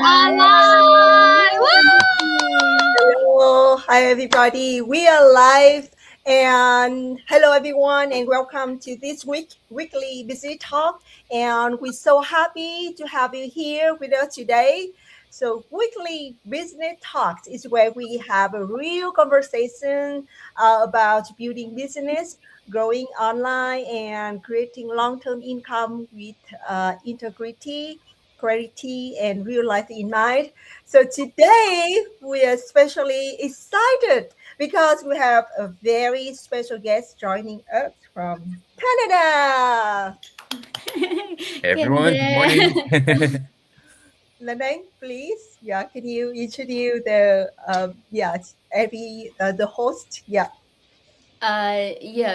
are live! Woo! Hello, hi everybody. We are live, and hello everyone, and welcome to this weekly Busy Talk. And we're so happy to have you here with us today. So, weekly business talks is where we have a real conversation about building business, growing online, and creating long-term income with integrity, clarity, and real life in mind. So today we are especially excited because we have a very special guest joining us from Canada. Everyone, good morning. Canada. Lanang, please. Yeah, can you introduce the the host? Yeah.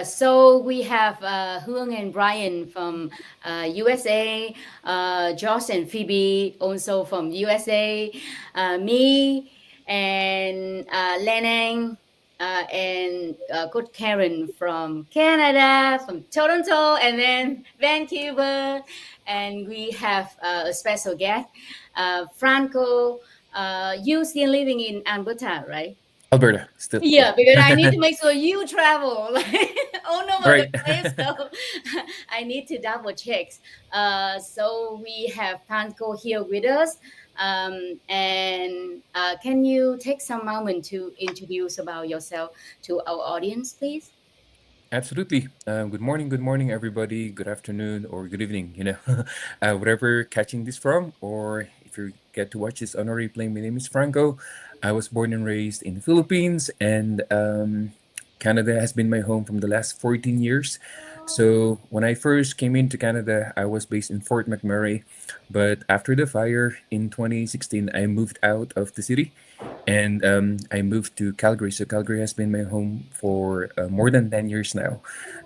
So we have Hương and Brian from USA, Josh and Phoebe also from USA, me and Lenang and Coach Karen from Canada, from Toronto, and then Vancouver. And we have a special guest, Franco. You still living in Alberta, right? Alberta, still, yeah. Yeah, because I need to make sure you travel like all over the Right. place. So I need to double check. So we have Franco here with us. And can you take some moment to introduce about yourself to our audience, please? Absolutely. Good morning, everybody. Good afternoon or good evening. Whatever catching this from, or if you get to watch this on a replay. My name is Franco. I was born and raised in the Philippines, and Canada has been my home from the last 14 years. So when I first came into Canada, I was based in Fort McMurray, but after the fire in 2016, I moved out of the city and I moved to Calgary. So Calgary has been my home for more than 10 years now.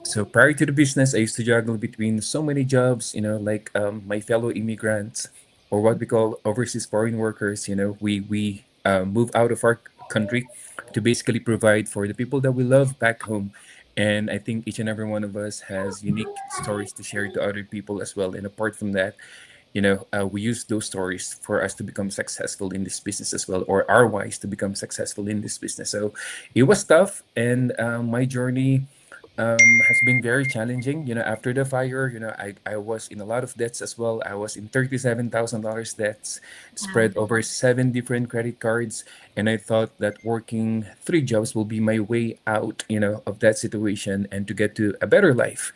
So prior to the business, I used to juggle between so many jobs, like my fellow immigrants or what we call overseas foreign workers. We move out of our country to basically provide for the people that we love back home. And I think each and every one of us has unique stories to share to other people as well. And apart from that, we use those stories for us to become successful in this business as well, or our wise to become successful in this business. So it was tough, and my journey has been very challenging. After the fire, I was in a lot of debts as well. I was in $37,000 debts Wow. spread over 7 different credit cards, and I thought that working 3 jobs will be my way out, of that situation and to get to a better life.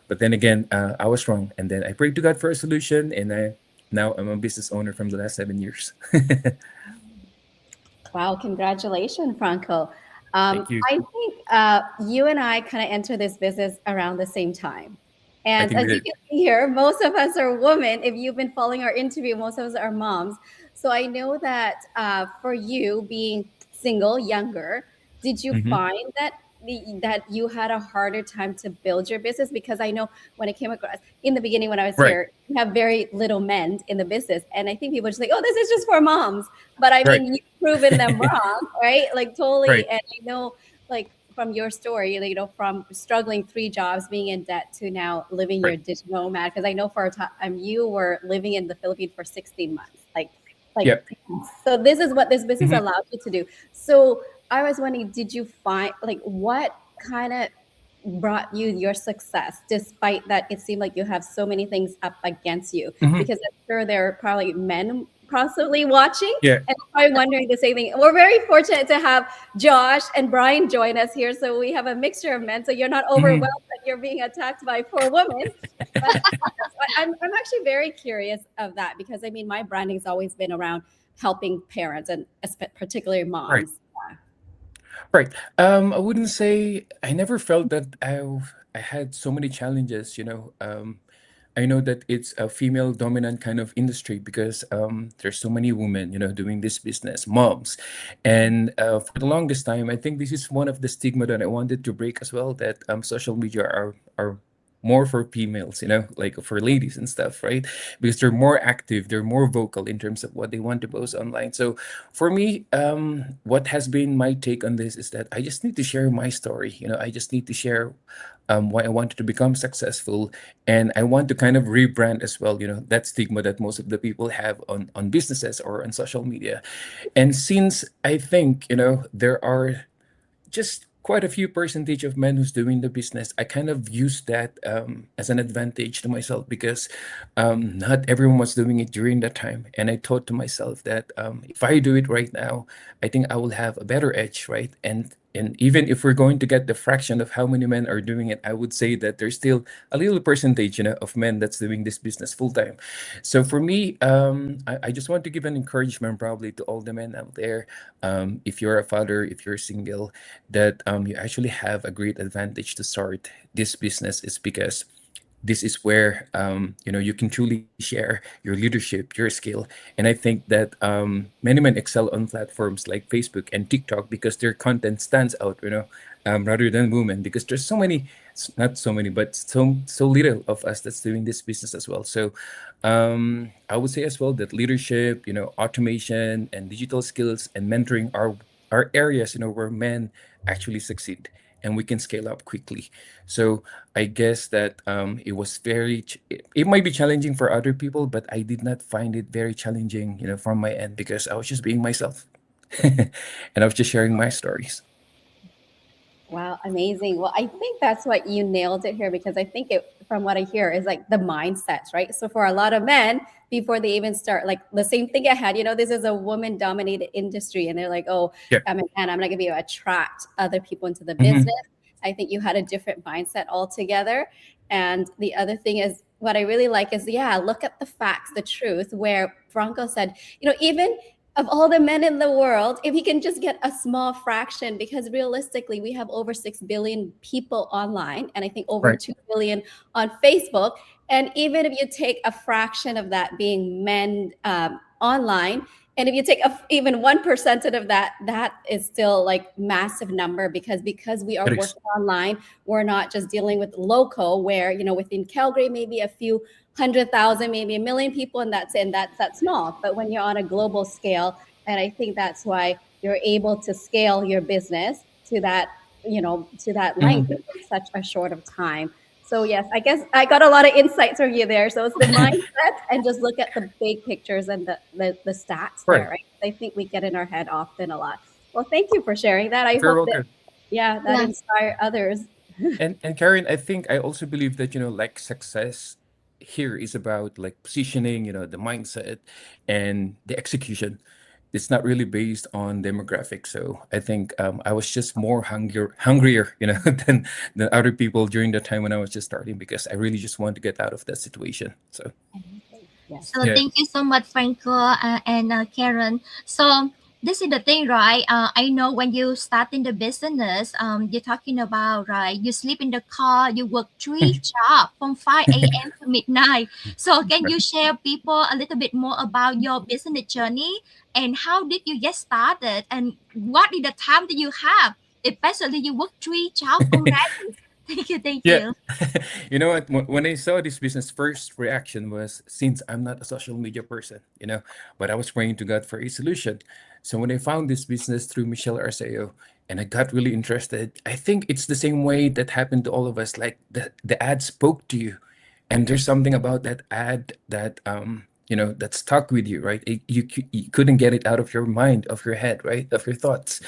But then again, I was wrong. And then I prayed to God for a solution, and now I'm a business owner from the last 7 years. Wow, congratulations, Franco. Thank you. I think you and I kind of entered this business around the same time. I And think we as you did. can see here, most of us are women. If you've been following our interview, most of us are moms. So I know that for you being single, younger, did you Hmm. find that that you had a harder time to build your business? Because I know when it came across in the beginning when I was Right, here, you have very little men in the business, and I think people just like, oh, this is just for moms. But I right, mean, you've proven them wrong, right? Like right, totally. And I know, like from your story, from struggling 3 jobs, being in debt to now living right. your digital nomad. Because I know for a time you were living in the Philippines for 16 months, like. Yep. So this is what this business Hmm. allowed you to do. So I was wondering, did you find like what kind of brought you your success despite that it seemed like you have so many things up against you? Hmm. Because I'm sure there are probably men possibly watching Yeah. and probably wondering the same thing. We're very fortunate to have Josh and Brian join us here, so we have a mixture of men, so you're not overwhelmed Hmm. that you're being attacked by 4 women. But I'm actually very curious of that because I mean my branding's always been around helping parents and particularly Right, moms. right. I wouldn't say I never felt that I had so many challenges. I know that it's a female dominant kind of industry because there's so many women, doing this business, moms. And for the longest time, I think this is one of the stigma that I wanted to break as well, that social media are more for females, like for ladies and stuff, right? Because they're more active, they're more vocal in terms of what they want to post online. So for me, what has been my take on this is that I just need to share my story. I just need to share why I wanted to become successful, and I want to kind of rebrand as well. That stigma that most of the people have on businesses or on social media. And since I think there are just quite a few percentage of men who's doing the business, I kind of use that as an advantage to myself, because not everyone was doing it during that time. And I thought to myself that if I do it right now, I think I will have a better edge, right? And even if we're going to get the fraction of how many men are doing it, I would say that there's still a little percentage, of men that's doing this business full time. So for me, I just want to give an encouragement probably to all the men out there. If you're a father, if you're single, that you actually have a great advantage to start this business, is because this is where you can truly share your leadership, your skill. And I think that many men excel on platforms like Facebook and TikTok because their content stands out, rather than women, because there's so many, not so many, but so little of us that's doing this business as well. So I would say as well that leadership, automation and digital skills and mentoring are areas where men actually succeed, and we can scale up quickly. So I guess that it was it might be challenging for other people, but I did not find it very challenging, from my end, because I was just being myself. And I was just sharing my stories. Wow, amazing. Well, I think that's what you nailed it here, because I think it, from what I hear, is like the mindsets, right? So for a lot of men, before they even start, like the same thing I had, this is a woman dominated industry, and they're like, oh, Yeah. I'm a man, I'm not gonna be able to attract other people into the Mhm. business. I think you had a different mindset altogether. And the other thing is, what I really like is, yeah, look at the facts, the truth, where Franco said, even of all the men in the world, if he can just get a small fraction, because realistically, we have over 6 billion people online, and I think over Right. 2 billion on Facebook. And even if you take a fraction of that being men online, and if you take even 1% of that, that is still like massive number, because we are It is. working online. We're not just dealing with local, where within Calgary maybe a few 100,000, maybe a million people, and that's it, and that's small. But when you're on a global scale, and I think that's why you're able to scale your business to that length Mhm. in such a short of time. So yes, I guess I got a lot of insights from you there. So it's the mindset, and just look at the big pictures and the stats Right. there, right? I think we get in our head often a lot. Well, thank you for sharing that. I Very hope well that, good. yeah, that Yeah. inspire others. And Karen, I think I also believe that, like success here is about like positioning, the mindset and the execution. It's not really based on demographics. So I think I was just more hungrier, than other people during the time when I was just starting, because I really just want to get out of that situation. So Yes. So yeah. thank you so much, Franco and Karen. So this is the thing, right? I know when you start in the business, you're talking about, right? You sleep in the car, you work three jobs from 5 a.m. to midnight. So can Right. you share people a little bit more about your business journey, and how did you get started, and what is the time that you have, especially you work three jobs already? Thank you, thank Yeah. you. You know what? When I saw this business, first reaction was, since I'm not a social media person, but I was praying to God for a solution. So when I found this business through Michelle Arceo, and I got really interested, I think it's the same way that happened to all of us. Like the ad spoke to you, and there's something about that ad that that stuck with you, right? You couldn't get it out of your mind, of your head, right, of your thoughts.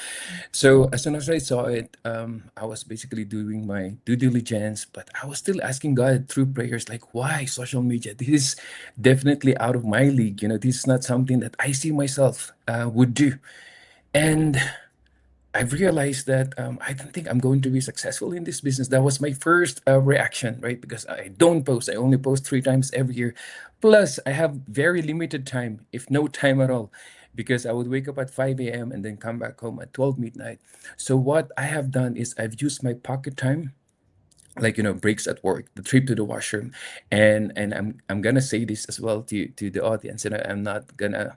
So as soon as I saw it, I was basically doing my due diligence, but I was still asking God through prayers, like, why social media? This is definitely out of my league. This is not something that I see myself would do. And I realized that I don't think I'm going to be successful in this business. That was my first reaction, right? Because I don't post. I only post 3 times every year. Plus, I have very limited time, if no time at all, because I would wake up at 5 a.m. and then come back home at 12 midnight. So what I have done is I've used my pocket time, like breaks at work, the trip to the washroom, and I'm gonna say this as well to the audience, and I'm not gonna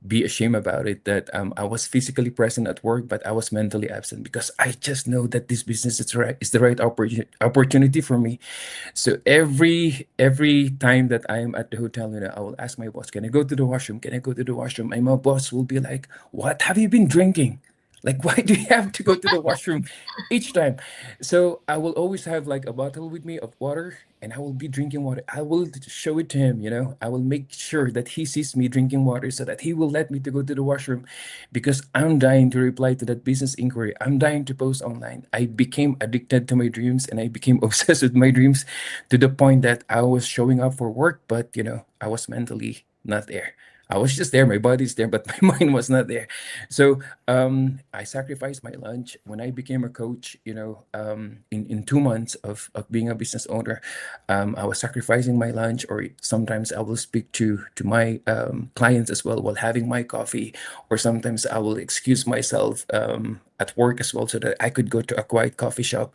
be ashamed about it that I was physically present at work, but I was mentally absent because I just know that this business is the right opportunity for me. So every time that I am at the hotel, I will ask my boss, "Can I go to the washroom? Can I go to the washroom?" And my boss will be like, "What have you been drinking? Like, why do you have to go to the washroom each time?" So I will always have like a bottle with me of water, and I will be drinking water. I will show it to him. I will make sure that he sees me drinking water so that he will let me to go to the washroom, because I'm dying to reply to that business inquiry. I'm dying to post online. I became addicted to my dreams, and I became obsessed with my dreams to the point that I was showing up for work, but I was mentally not there. I was just there, my body's there, but my mind was not there. So I sacrificed my lunch when I became a coach. In 2 months of being a business owner, I was sacrificing my lunch, or sometimes I will speak to my clients as well while having my coffee, or sometimes I will excuse myself at work as well so that I could go to a quiet coffee shop,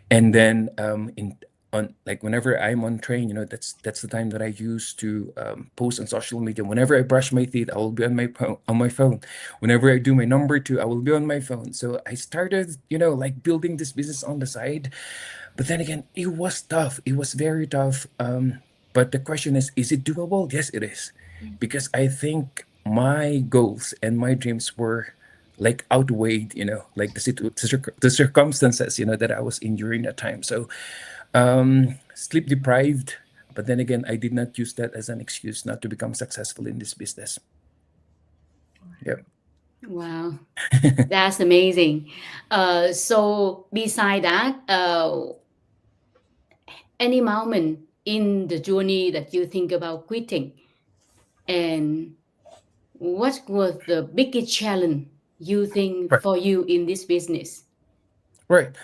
and then in on like whenever I'm on train, that's the time that I use to post on social media. Whenever I brush my teeth, I will be on my phone. Whenever I do my number two, I will be on my phone. So I started, like building this business on the side. But then again, it was tough. It was very tough. But the question is it doable? Yes, it is, because I think my goals and my dreams were like outweighed, like the circumstances, that I was in during that time. So sleep deprived, but then again, I did not use that as an excuse not to become successful in this business. Yep. Wow, that's amazing. So beside that, any moment in the journey that you think about quitting, and what was the biggest challenge you think Right. for you in this business? Right.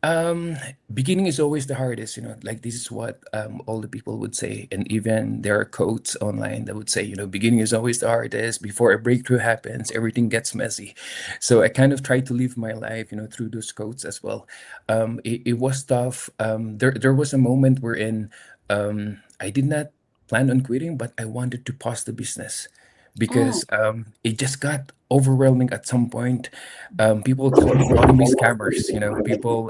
Um, Beginning is always the hardest, like this is what all the people would say. And even there are quotes online that would say, beginning is always the hardest. Before a breakthrough happens, everything gets messy. So I kind of tried to live my life, through those quotes as well. It was tough. There was a moment wherein I did not plan on quitting, but I wanted to pause the business Oh, because it just got overwhelming at some point. People calling me scammers, people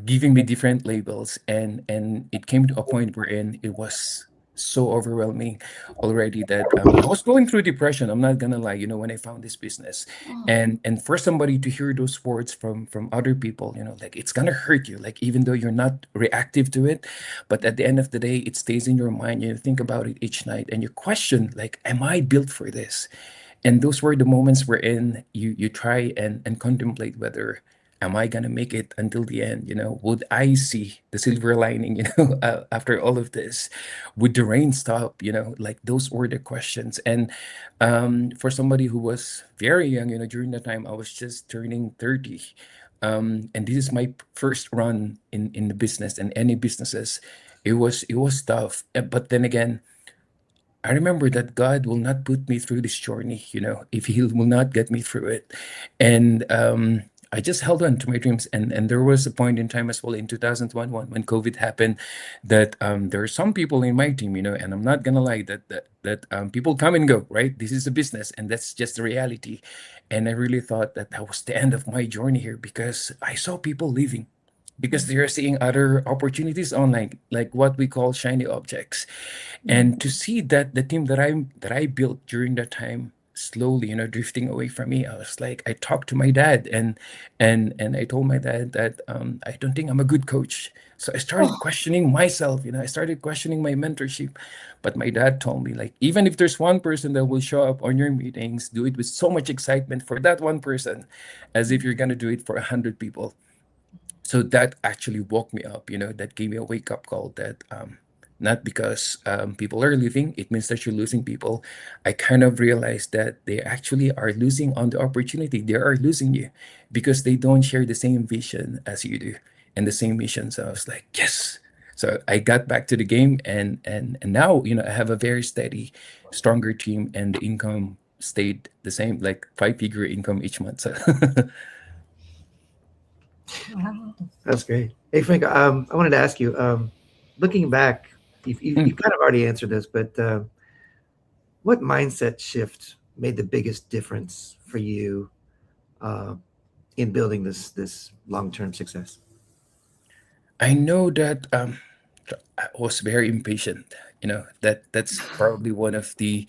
giving me different labels, and it came to a point wherein it was so overwhelming already that I was going through depression. I'm not gonna lie, when I found this business, oh, and for somebody to hear those words from other people, like it's gonna hurt you, like even though you're not reactive to it, but at the end of the day, it stays in your mind. You think about it each night, and you question, like, am I built for this? And those were the moments wherein you try and contemplate whether am I gonna make it until the end? Would I see the silver lining? After all of this, would the rain stop? Like those were the questions. And for somebody who was very young, during that time I was just turning 30. And this is my first run in the business and any businesses. It was tough. But then again, I remember that God will not put me through this journey, if He will not get me through it. And I just held on to my dreams. And there was a point in time as well in 2021 when COVID happened that there are some people in my team, and I'm not gonna lie that people come and go, right? This is a business, and that's just the reality. And I really thought that that was the end of my journey here because I saw people leaving because they are seeing other opportunities online, like what we call shiny objects. And to see that the team that I built during that time slowly, drifting away from me, I was like, I talked to my dad, and I told my dad that I don't think I'm a good coach. So I started oh, questioning myself, I started questioning my mentorship. But my dad told me, like, even if there's one person that will show up on your meetings, do it with so much excitement for that one person as if you're gonna do it for 100 people. So that actually woke me up, that gave me a wake up call that not because people are leaving, it means that you're losing people. I kind of realized that they actually are losing on the opportunity. They are losing you because they don't share the same vision as you do and the same mission. So I was like, yes. So I got back to the game, and now, I have a very steady, stronger team, and the income stayed the same, like 5-figure income each month. So Wow. That's great. Hey, Frank, I wanted to ask you, looking back, you've mm, kind of already answered this, but what mindset shift made the biggest difference for you uh, in building this long term success? I know that I was very impatient. That's probably one of the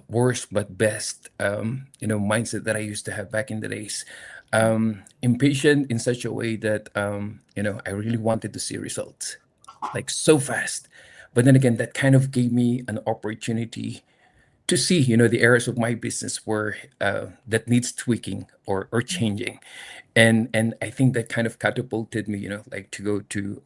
worst but best mindset that I used to have back in the days. Impatient in such a way that I really wanted to see results like so fast. But then again, that kind of gave me an opportunity to see the areas of my business where that needs tweaking or changing, and I think that kind of catapulted me, like to go to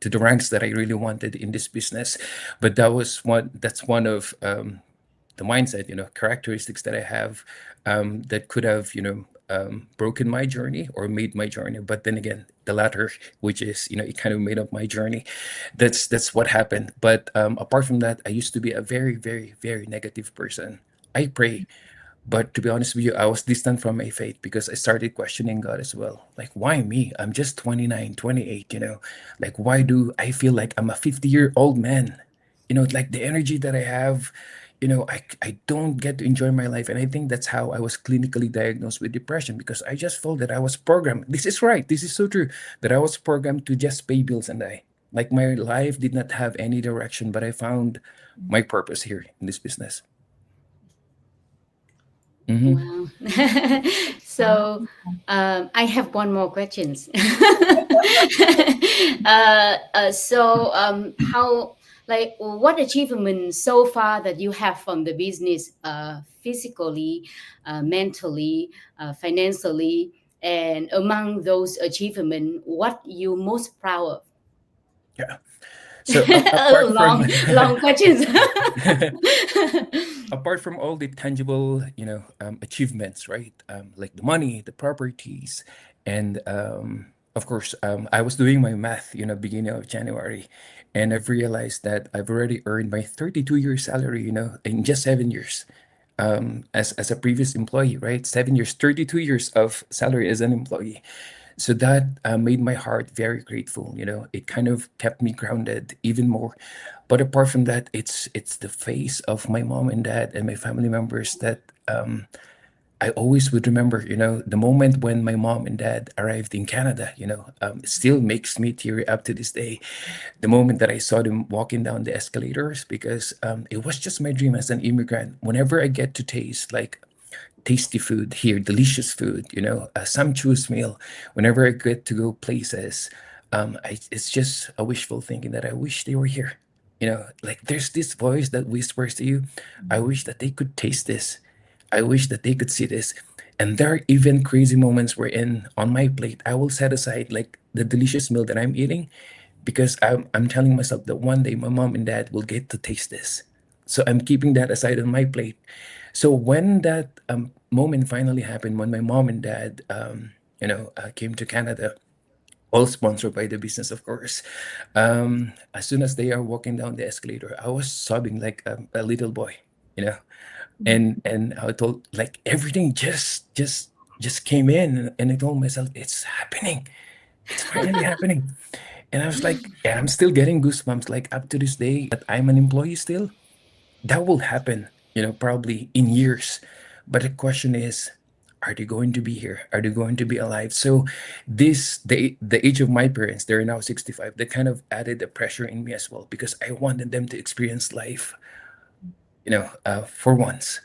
the ranks that I really wanted in this business. But that's one of the mindset, characteristics that I have, that could have, broken my journey or made my journey. But then again, the latter, which is, it kind of made up my journey. That's what happened. But apart from that, I used to be a very, very, very negative person. I pray, but to be honest with you, I was distant from my faith because I started questioning God as well. Like, why me? I'm just 29, 28, Like, why do I feel like I'm a 50-year-old man? Like the energy that I have, I don't get to enjoy my life. And I think that's how I was clinically diagnosed with depression, because I just felt that I was programmed. This is right. This is so true, that I was programmed to just pay bills and die. Like my life did not have any direction, but I found my purpose here in this business. Mm-hmm. Wow. So I have one more questions. How, like, what achievement so far that you have from the business, physically, mentally, financially, and among those achievements, what you most proud of? Yeah. So Oh, apart from long questions. apart from all the tangible, achievements, right? Like the money, the properties, and of course, I was doing my math, beginning of January, and I've realized that I've already earned my 32-year salary, in just 7 years. As a previous employee, right? 7 years, 32 years of salary as an employee. So that made my heart very grateful. It kind of kept me grounded even more. But apart from that, it's the face of my mom and dad and my family members that I always would remember. The moment when my mom and dad arrived in Canada. It still makes me teary up to this day. The moment that I saw them walking down the escalators, because it was just my dream as an immigrant. Whenever I get to taste like tasty food here, delicious food, a sumptuous meal. Whenever I get to go places, it's just a wishful thinking that I wish they were here. Like there's this voice that whispers to you, I wish that they could taste this. I wish that they could see this. And there are even crazy moments wherein on my plate, I will set aside like the delicious meal that I'm eating, because I'm telling myself that one day my mom and dad will get to taste this. So I'm keeping that aside on my plate. So when that moment finally happened, when my mom and dad, came to Canada, all sponsored by the business, of course. As soon as they are walking down the escalator, I was sobbing like a little boy, you know, and I told like everything just came in, and I told myself it's happening, it's finally happening. And I was like, and I'm still getting goosebumps, like up to this day, that I'm an employee still. That will happen, probably in years. But the question is, are they going to be here? Are they going to be alive? So the age of my parents, they're now 65. They kind of added the pressure in me as well, because I wanted them to experience life, for once,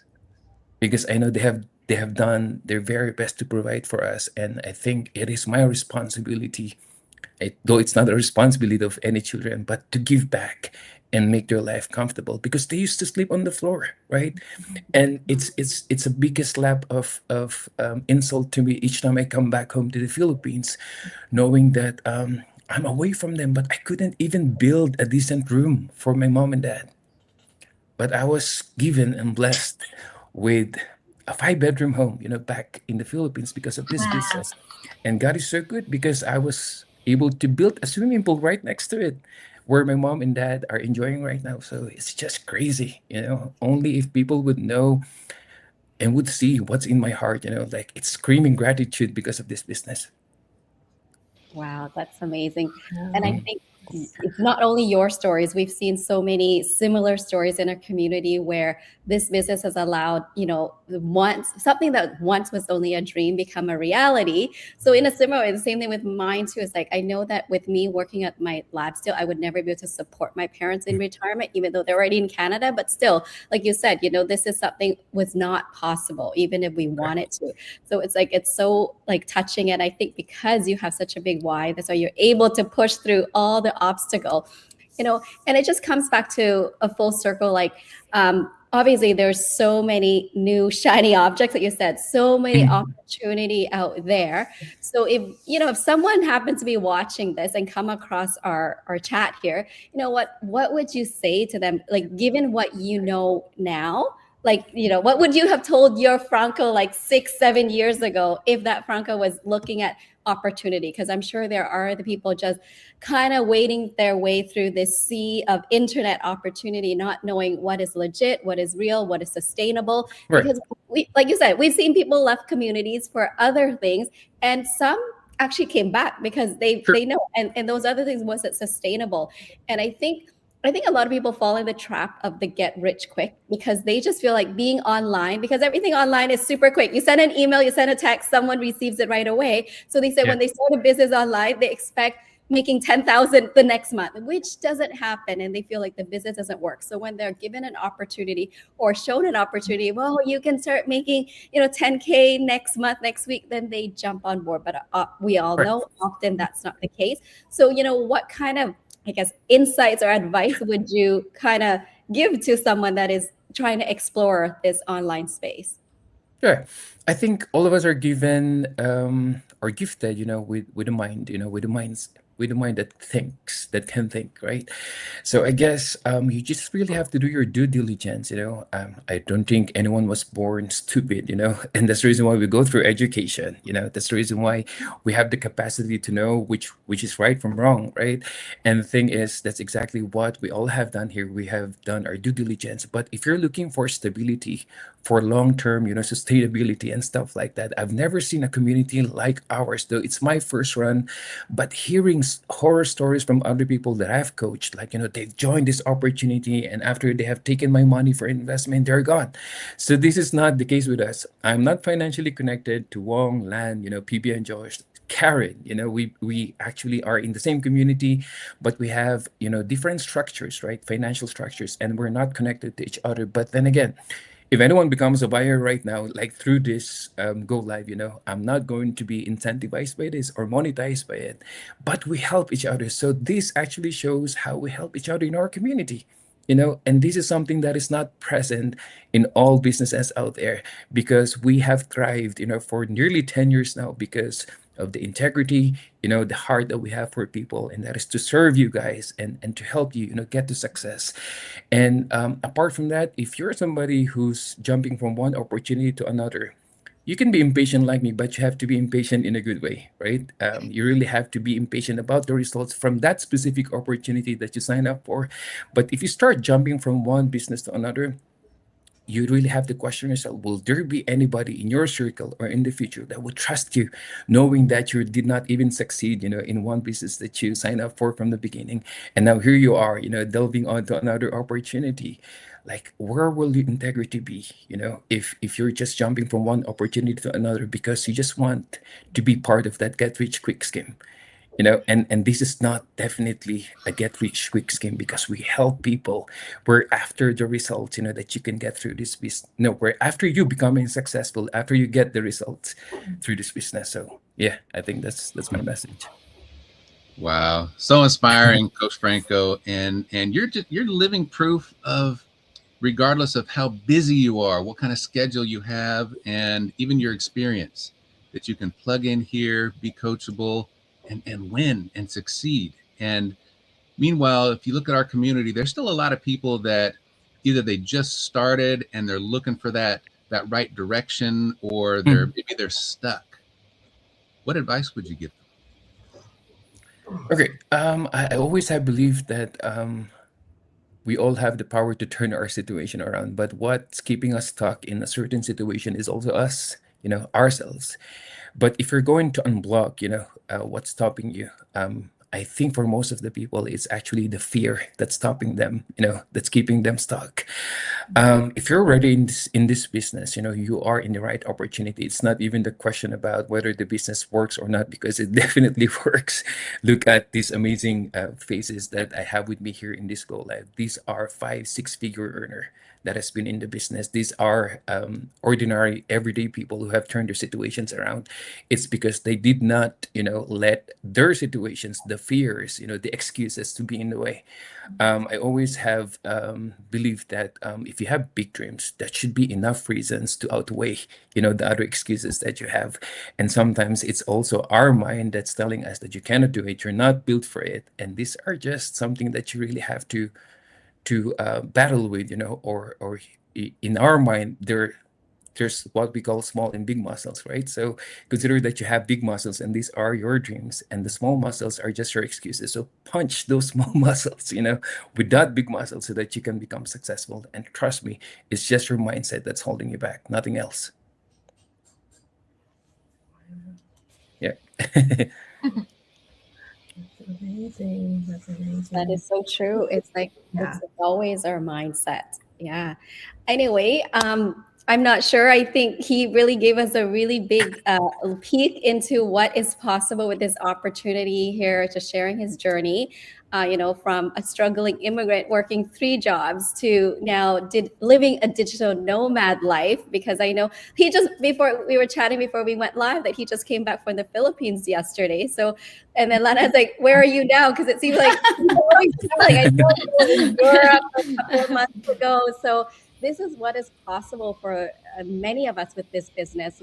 because I know they have done their very best to provide for us, and I think it is my responsibility, though it's not a responsibility of any children, but to give back and make their life comfortable, because they used to sleep on the floor, right? And it's a biggest slap of insult to me each time I come back home to the Philippines, knowing that I'm away from them, but I couldn't even build a decent room for my mom and dad. But I was given and blessed with a 5-bedroom home, back in the Philippines because of this Wow. business. And God is so good, because I was able to build a swimming pool right next to it, where my mom and dad are enjoying right now. So it's just crazy, Only if people would know and would see what's in my heart, like it's screaming gratitude because of this business. Wow, that's amazing. And I Mhm. think it's not only your stories. We've seen so many similar stories in our community where this business has allowed, once something that once was only a dream become a reality. So in a similar way, the same thing with mine too. It's like, I know that with me working at my lab still, I would never be able to support my parents in retirement, even though they're already in Canada. But still, like you said, this is something was not possible, even if we wanted to. So it's like, it's so like touching. And I think because you have such a big why, that's why you're able to push through all the obstacle, and it just comes back to a full circle. Like, obviously there's so many new shiny objects that you said, so many opportunity out there. So if someone happens to be watching this and come across our chat here, what would you say to them? Like, given what you know now, like, what would you have told your Franco like 6-7 years ago if that Franco was looking at opportunity? Because I'm sure there are the people just kind of wading their way through this sea of internet opportunity, not knowing what is legit, what is real, what is sustainable. Right. Because like you said, we've seen people left communities for other things, and some actually came back because they know, and those other things wasn't sustainable. And I think a lot of people fall in the trap of the get rich quick, because they just feel like being online, because everything online is super quick. You send an email, you send a text, someone receives it right away. So they say when they start a business online, they expect making 10,000 the next month, which doesn't happen. And they feel like the business doesn't work. So when they're given an opportunity or shown an opportunity, well, you can start making, 10K next month, next week, then they jump on board. But we all know often that's not the case. So, what kind of, I guess, insights or advice would you kind of give to someone that is trying to explore this online space? Sure. I think all of us are given or gifted, with a mind, with a mind that can think, right? So I guess you just really have to do your due diligence. I don't think anyone was born stupid, and that's the reason why we go through education. That's the reason why we have the capacity to know which is right from wrong, right? And the thing is, that's exactly what we all have done here. We have done our due diligence. But if you're looking for stability, for long-term, sustainability and stuff like that, I've never seen a community like ours, though it's my first run. But hearing horror stories from other people that I've coached, like, they've joined this opportunity, and after they have taken my money for investment, they're gone. So this is not the case with us. I'm not financially connected to Wong, Lan, PB and Josh, Karen. We actually are in the same community, but we have, different structures, right? Financial structures, and we're not connected to each other. But then again, if anyone becomes a buyer right now, like through this go live, I'm not going to be incentivized by this or monetized by it, but we help each other. So this actually shows how we help each other in our community, and this is something that is not present in all businesses out there, because we have thrived, for nearly 10 years now because of the integrity, the heart that we have for people, and that is to serve you guys and to help you, get to success. And apart from that, if you're somebody who's jumping from one opportunity to another, you can be impatient like me, but you have to be impatient in a good way, right? You really have to be impatient about the results from that specific opportunity that you sign up for. But if you start jumping from one business to another, you really have to question yourself, will there be anybody in your circle or in the future that would trust you, knowing that you did not even succeed, in one business that you signed up for from the beginning, and now here you are, delving onto another opportunity. Like, where will your integrity be, if you're just jumping from one opportunity to another because you just want to be part of that get rich quick scheme? And this is not definitely a get rich quick scheme, because we help people. We're after the results, that you can get through this business. No, we're after you becoming successful, after you get the results through this business. So yeah, I think that's my message. Wow, so inspiring, Coach Franco, and you're living proof of, regardless of how busy you are, what kind of schedule you have, and even your experience, that you can plug in here, be coachable, and win and succeed. And meanwhile, if you look at our community, there's still a lot of people that either they just started and they're looking for that right direction, or maybe they're stuck. What advice would you give them? Okay. I always have believed that we all have the power to turn our situation around, but what's keeping us stuck in a certain situation is also us, ourselves. But if you're going to unblock, what's stopping you, I think for most of the people, it's actually the fear that's stopping them, that's keeping them stuck. If you're already in this business, you are in the right opportunity. It's not even the question about whether the business works or not, because it definitely works. Look at these amazing faces that I have with me here in this Go Live. These are 5, 6 figure earner that has been in the business. These are ordinary, everyday people who have turned their situations around. It's because they did not, let their situations, the fears, the excuses to be in the way. I always have believed that if you have big dreams, that should be enough reasons to outweigh, the other excuses that you have. And sometimes it's also our mind that's telling us that you cannot do it, you're not built for it, and these are just something that you really have to battle with, in our mind, there's what we call small and big muscles, right? So consider that you have big muscles and these are your dreams, and the small muscles are just your excuses. So punch those small muscles, with that big muscle so that you can become successful. And trust me, it's just your mindset that's holding you back, nothing else. Yeah. Amazing. That's amazing. That is so true. It's like Yeah. it's always our mindset. Yeah. Anyway, I'm not sure. I think he really gave us a really big peek into what is possible with this opportunity here, just sharing his journey. From a struggling immigrant working 3 jobs to now living a digital nomad life. Because I know he just, before we were chatting before we went live, that he just came back from the Philippines yesterday. So, and then Lana's like, "Where are you now?" Because it seems like he's always traveling. I know he was in Europe a couple of months ago. So this is what is possible for many of us with this business.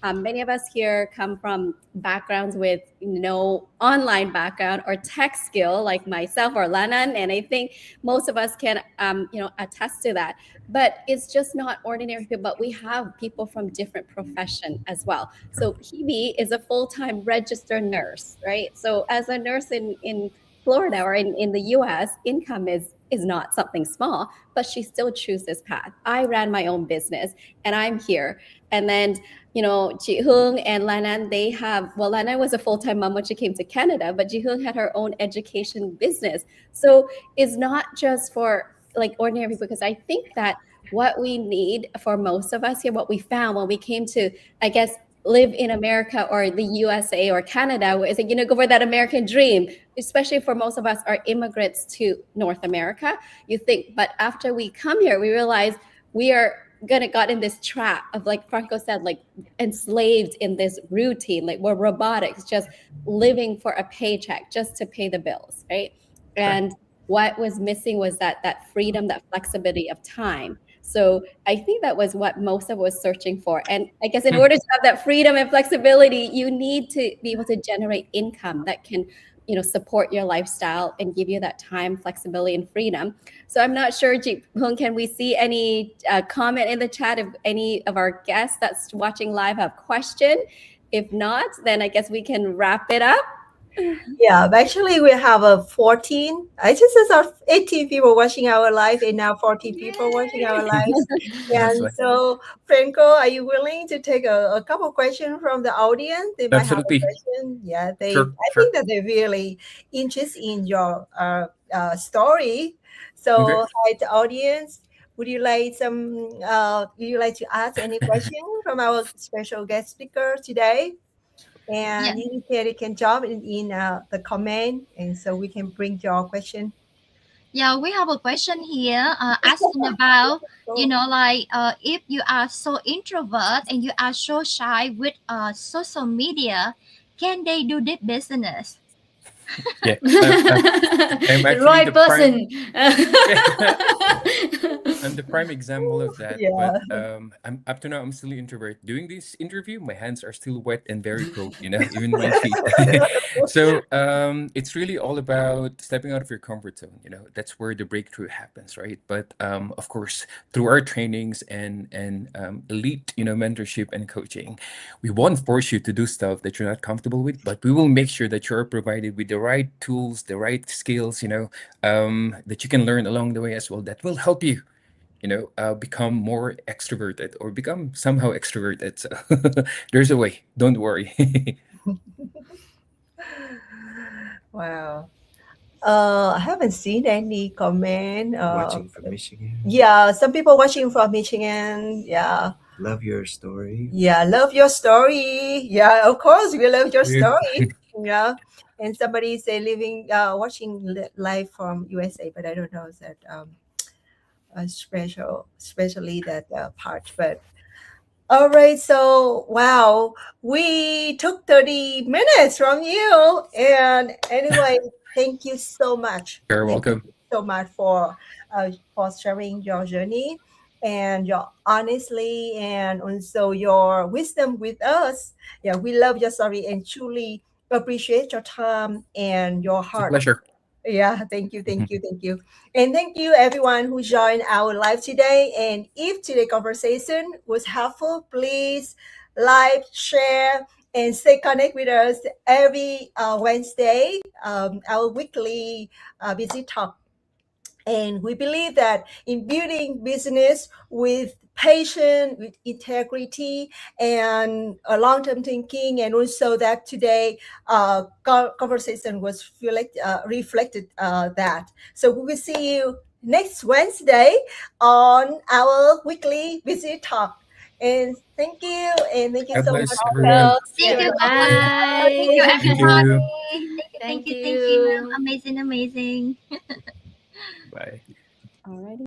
Many of us here come from backgrounds with no online background or tech skill, like myself or Lanan, and I think most of us can, attest to that. But it's just not ordinary people. But we have people from different profession as well. So Hebe is a full-time registered nurse, right? So as a nurse in Florida or in the U.S., income is not something small, but she still chose this path. I ran my own business, and I'm here. And then Ji Hung and Lanan, Lanan was a full-time mom when she came to Canada, but Ji Hung had her own education business. So it's not just for like ordinary people, because I think that what we need for most of us here, what we found when we came to, I guess, live in America or the USA or Canada, is like, go for that American dream, especially for most of us are immigrants to North America. You think, but after we come here, we realize we are got in this trap of, like Franco said, like enslaved in this routine, like we're robotics, just living for a paycheck just to pay the bills, right? And what was missing was that freedom, that flexibility of time. So I think that was what most of us was searching for. And I guess in order to have that freedom and flexibility, you need to be able to generate income that can, support your lifestyle and give you that time, flexibility, and freedom. So I'm not sure, Ji Hung, can we see any comment in the chat if any of our guests that's watching live have question? If not, then I guess we can wrap it up. Yeah, but actually we have a 14. I just saw 18 people watching our live and now 40 people watching our lives. That's And right. so, Franco, are you willing to take a couple questions from the audience? They might have a Absolutely. question. Yeah, Sure, I sure. think that they're really interested in your story. Okay. So, hi, the audience. Would you like to ask any question from our special guest speaker today? Yeah. And you can drop in the comment, and so we can bring your question. Yeah, we have a question here asking about, if you are so introvert and you are so shy with social media, can they do this business? Yeah. I'm The actually right the prime. person. I'm the prime example of that. Yeah. But I'm up to now. I'm still an introvert. Doing this interview, my hands are still wet and very cold. Even my feet. So it's really all about stepping out of your comfort zone. That's where the breakthrough happens, right? But of course, through our trainings and elite, mentorship and coaching, we won't force you to do stuff that you're not comfortable with, but we will make sure that you're provided with the right tools, the right skills, that you can learn along the way as well, that will help you, become more extroverted or become somehow extroverted. So there's a way. Don't worry. Wow. I haven't seen any comment. Watching from Michigan. Yeah, some people watching from Michigan. Yeah. Love your story. Yeah, love your story. Yeah, of course, we love your Yeah. story. Yeah. And somebody say living, watching live from USA, but I don't know that especially that part. But all right, so wow, we took 30 minutes from you. And anyway, thank you so much. You're Thank welcome. you so much for sharing your journey and your honestly and also your wisdom with us. Yeah, we love your story and truly appreciate your time and your It's a heart. pleasure. Yeah, thank you, thank you, thank you. And thank you everyone who joined our live today. And if today's conversation was helpful, please like, share, and stay connected with us every Wednesday, our weekly busy talk. And we believe that in building business with patience, with integrity, and long-term thinking, and also that today conversation was reflected that. So we will see you next Wednesday on our weekly visit talk. And thank you God so much bless for everyone. So, see you Thank you sharing. so much. Thank you, Bye. Thank you. everybody. Thank you, thank Thank you, thank you. you. Amazing, amazing. Bye. already.